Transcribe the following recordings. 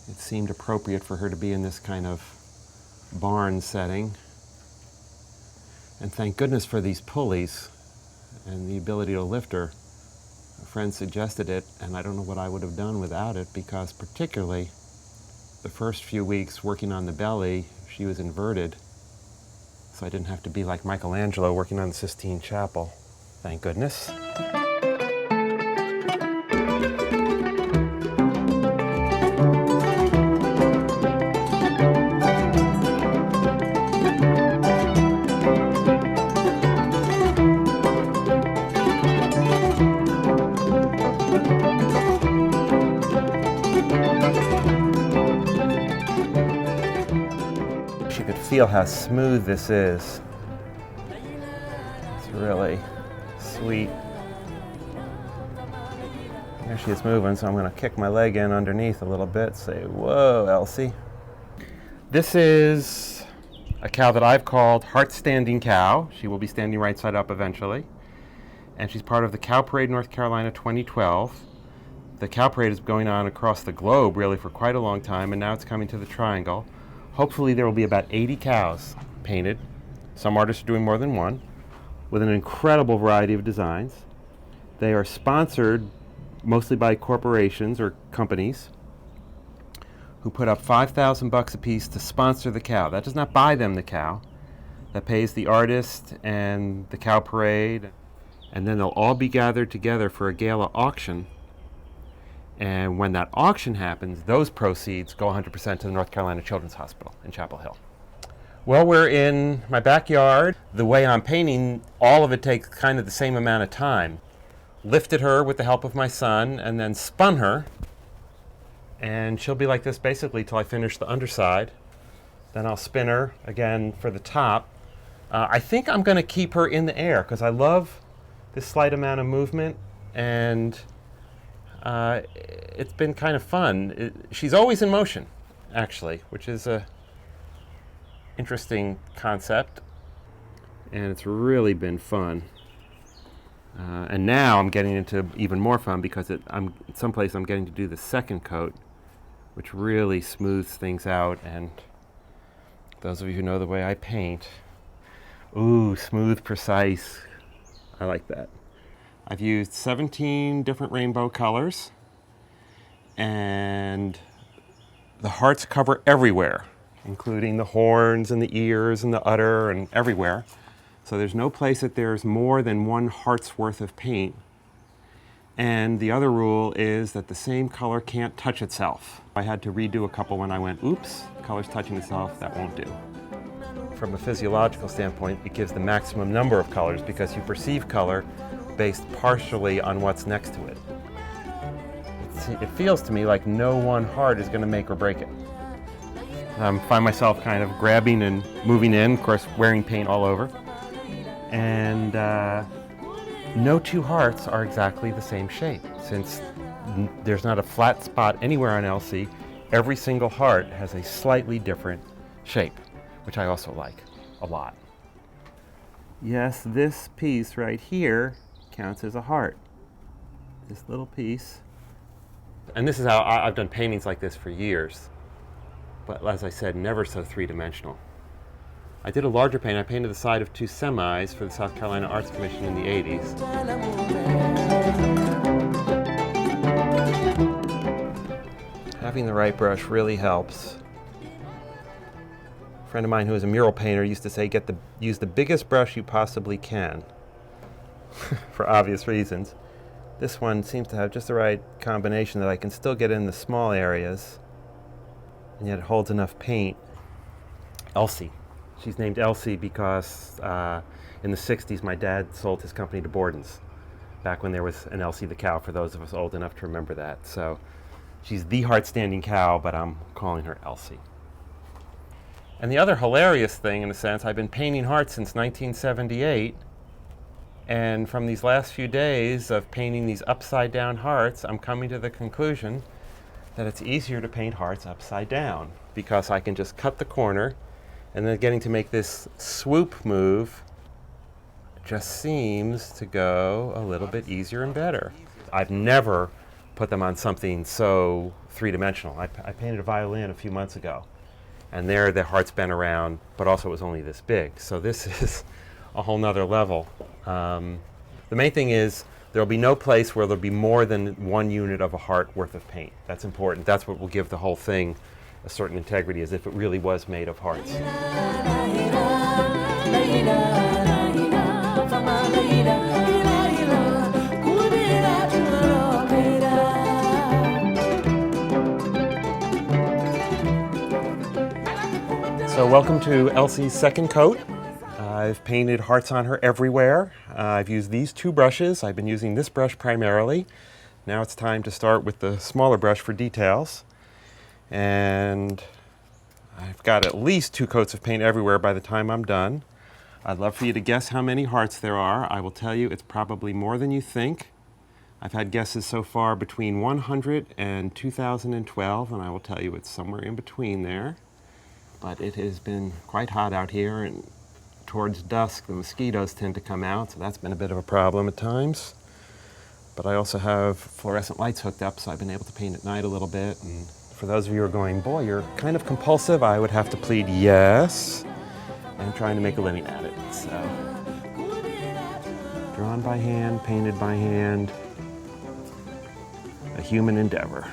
It seemed appropriate for her to be in this kind of barn setting. And thank goodness for these pulleys and the ability to lift her. A friend suggested it, and I don't know what I would have done without it, because particularly the first few weeks working on the belly, she was inverted, so I didn't have to be like Michelangelo working on the Sistine Chapel. Thank goodness. You could feel how smooth this is. It's really sweet. There she is moving, so I'm going to kick my leg in underneath a little bit, say, whoa, Elsie. This is a cow that I've called HeARTstanding Cow. She will be standing right side up eventually. And she's part of the Cow Parade North Carolina 2012. The Cow Parade is going on across the globe really for quite a long time, and now it's coming to the Triangle. Hopefully there will be about 80 cows painted. Some artists are doing more than one, with an incredible variety of designs. They are sponsored mostly by corporations or companies who put up $5,000 a piece to sponsor the cow. That does not buy them the cow. That pays the artist and the cow parade. And then they'll all be gathered together for a gala auction. And when that auction happens, those proceeds go 100% to the North Carolina Children's Hospital in Chapel Hill. Well, we're in my backyard. The way I'm painting, all of it takes kind of the same amount of time. Lifted her with the help of my son and then spun her. And she'll be like this basically till I finish the underside. Then I'll spin her again for the top. I think I'm going to keep her in the air because I love this slight amount of movement, and it's been kind of fun. She's always in motion, actually, which is a interesting concept, and it's really been fun. And now I'm getting into even more fun because I'm someplace I'm getting to do the second coat, which really smooths things out. And those of you who know the way I paint, ooh, smooth, precise. I like that. I've used 17 different rainbow colors, and the hearts cover everywhere, including the horns and the ears and the udder and everywhere. So there's no place that there's more than one heart's worth of paint. And the other rule is that the same color can't touch itself. I had to redo a couple when I went, oops, the color's touching itself, that won't do. From a physiological standpoint, it gives the maximum number of colors because you perceive color based partially on what's next to it. It feels to me like no one heart is going to make or break it. I find myself kind of grabbing and moving in, of course wearing paint all over. And no two hearts are exactly the same shape. Since there's not a flat spot anywhere on Elsie, every single heart has a slightly different shape, which I also like a lot. Yes, this piece right here counts as a heart. This little piece. And this is how I've done paintings like this for years. But as I said, never so three-dimensional. I did a larger paint. I painted the side of two semis for the South Carolina Arts Commission in the 80s. Having the right brush really helps. A friend of mine who is a mural painter used to say, use the biggest brush you possibly can, for obvious reasons. This one seems to have just the right combination that I can still get in the small areas, and yet it holds enough paint. Elsie. She's named Elsie because in the 60s my dad sold his company to Borden's, back when there was an Elsie the cow, for those of us old enough to remember that. So she's the HeARTstanding Cow, but I'm calling her Elsie. And the other hilarious thing, in a sense, I've been painting hearts since 1978, and from these last few days of painting these upside down hearts, I'm coming to the conclusion that it's easier to paint hearts upside down because I can just cut the corner, and then getting to make this swoop move just seems to go a little bit easier and better. I've never put them on something so three-dimensional. I painted a violin a few months ago, and there the heart's been around, but also it was only this big. So this is a whole nother level. The main thing is there'll be no place where there'll be more than 1 unit of a heart worth of paint. That's important. That's what will give the whole thing a certain integrity, as if it really was made of hearts. So welcome to Elsie's second coat. I've painted hearts on her everywhere. I've used these 2 brushes. I've been using this brush primarily. Now it's time to start with the smaller brush for details. And I've got at least 2 coats of paint everywhere by the time I'm done. I'd love for you to guess how many hearts there are. I will tell you it's probably more than you think. I've had guesses so far between 100 and 2012, and I will tell you it's somewhere in between there. But it has been quite hot out here, and towards dusk the mosquitoes tend to come out, so that's been a bit of a problem at times. But I also have fluorescent lights hooked up, so I've been able to paint at night a little bit. And for those of you who are going, boy, you're kind of compulsive, I would have to plead yes. I'm trying to make a living at it. So, drawn by hand, painted by hand, a human endeavor.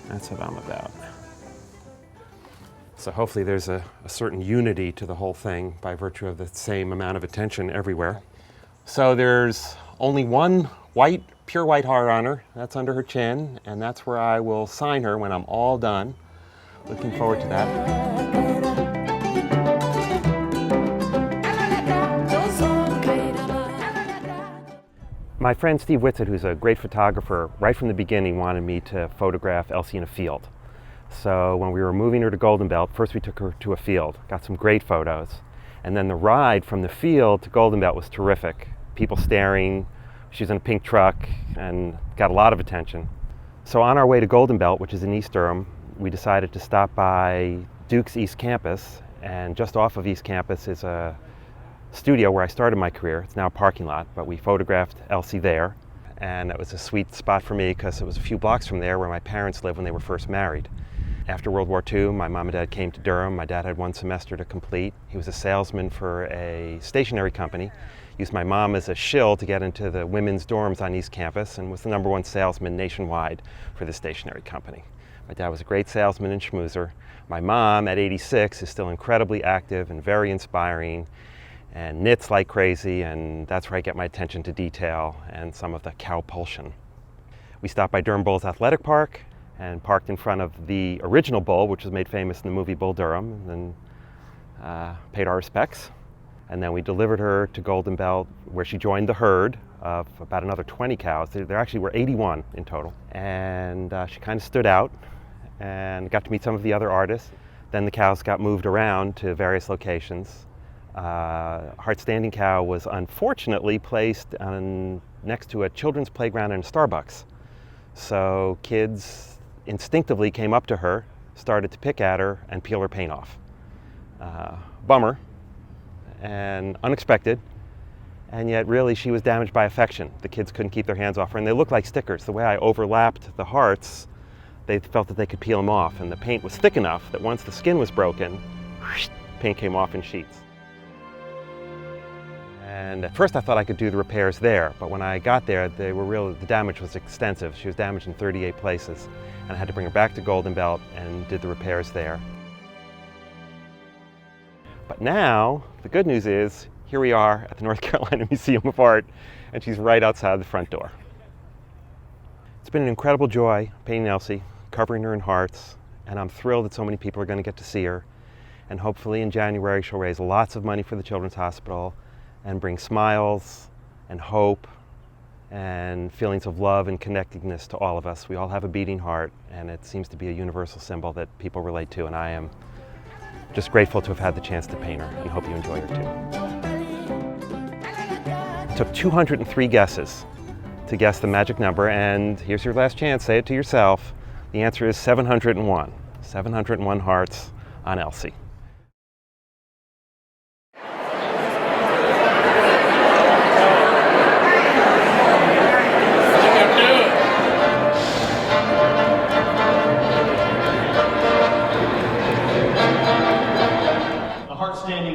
That's what I'm about. So hopefully there's a certain unity to the whole thing by virtue of the same amount of attention everywhere. So there's only one white, pure white heart on her. That's under her chin, and that's where I will sign her when I'm all done. Looking forward to that. My friend Steve Whitsitt, who's a great photographer, right from the beginning wanted me to photograph Elsie in a field. So when we were moving her to Golden Belt, first we took her to a field, got some great photos, and then the ride from the field to Golden Belt was terrific. People staring, she's in a pink truck, and got a lot of attention. So on our way to Golden Belt, which is in East Durham, we decided to stop by Duke's East Campus, and just off of East Campus is a studio where I started my career. It's now a parking lot, but we photographed Elsie there, and it was a sweet spot for me because it was a few blocks from there where my parents lived when they were first married. After World War II, my mom and dad came to Durham. My dad had 1 semester to complete. He was a salesman for a stationery company. Used my mom as a shill to get into the women's dorms on East Campus, and was the #1 salesman nationwide for the stationery company. My dad was a great salesman and schmoozer. My mom, at 86, is still incredibly active and very inspiring, and knits like crazy, and that's where I get my attention to detail and some of the cowpulsion. We stopped by Durham Bulls Athletic Park and parked in front of the original bull, which was made famous in the movie Bull Durham, and then paid our respects. And then we delivered her to Golden Belt, where she joined the herd of about another 20 cows. There actually were 81 in total. And she kind of stood out and got to meet some of the other artists. Then the cows got moved around to various locations. HeARTstanding Cow was unfortunately placed next to a children's playground and a Starbucks. So kids instinctively came up to her, started to pick at her, and peel her paint off. Bummer and unexpected, and yet really she was damaged by affection. The kids couldn't keep their hands off her, and they looked like stickers. The way I overlapped the hearts, they felt that they could peel them off, and the paint was thick enough that once the skin was broken, paint came off in sheets. And at first I thought I could do the repairs there, but when I got there, the damage was extensive. She was damaged in 38 places, and I had to bring her back to Golden Belt and did the repairs there. But now, the good news is, here we are at the North Carolina Museum of Art, and she's right outside the front door. It's been an incredible joy painting Elsie, covering her in hearts, and I'm thrilled that so many people are going to get to see her. And hopefully in January she'll raise lots of money for the Children's Hospital and bring smiles and hope and feelings of love and connectedness to all of us. We all have a beating heart, and it seems to be a universal symbol that people relate to, and I am just grateful to have had the chance to paint her, and hope you enjoy her too. It took 203 guesses to guess the magic number, and here's your last chance, say it to yourself. The answer is 701. 701 hearts on Elsie.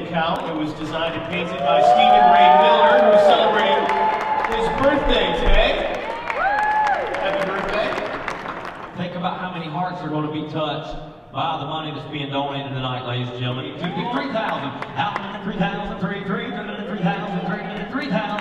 HeARTstanding Cow. It was designed and painted by Stephen Ray Miller, who is celebrating his birthday today. Happy birthday. Think about how many hearts are going to be touched by the money that's being donated tonight, ladies and gentlemen. 3,000, out 3,000, 3,000, 3,000, 3,000, 3,000,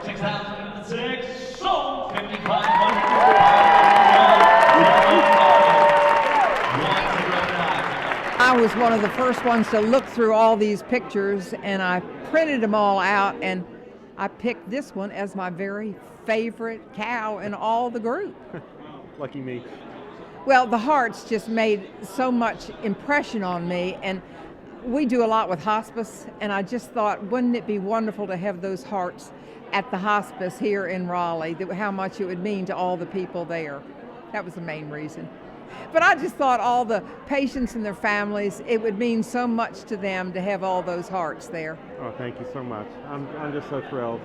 6,006, so 5,500. I was one of the first ones to look through all these pictures, and I printed them all out, and I picked this one as my very favorite cow in all the group. Lucky me. Well, the hearts just made so much impression on me, and we do a lot with hospice, and I just thought, wouldn't it be wonderful to have those hearts at the hospice here in Raleigh, how much it would mean to all the people there. That was the main reason. But I just thought all the patients and their families, it would mean so much to them to have all those hearts there. Oh, thank you so much. I'm just so thrilled.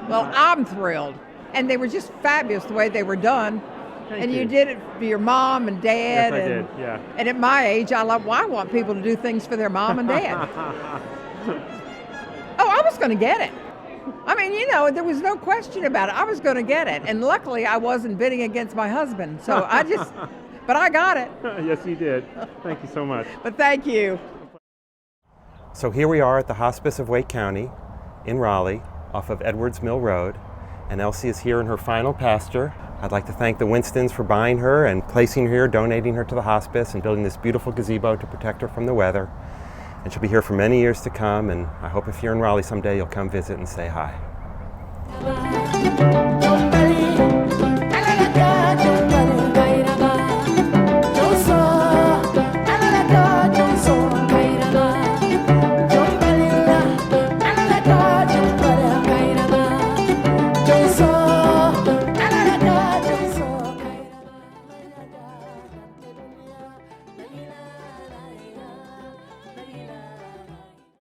Well, I'm thrilled. And they were just fabulous the way they were done. Thank and you. you did it for your mom and dad. Yes, I did, yeah. And at my age, I want people to do things for their mom and dad. Oh, I was going to get it. I mean, you know, there was no question about it. I was going to get it. And luckily, I wasn't bidding against my husband. So but I got it. Yes, you did. Thank you so much. But thank you. So here we are at the Hospice of Wake County in Raleigh off of Edwards Mill Road. And Elsie is here in her final pasture. I'd like to thank the Winstons for buying her and placing her here, donating her to the hospice and building this beautiful gazebo to protect her from the weather. And she'll be here for many years to come, and I hope if you're in Raleigh someday you'll come visit and say hi. So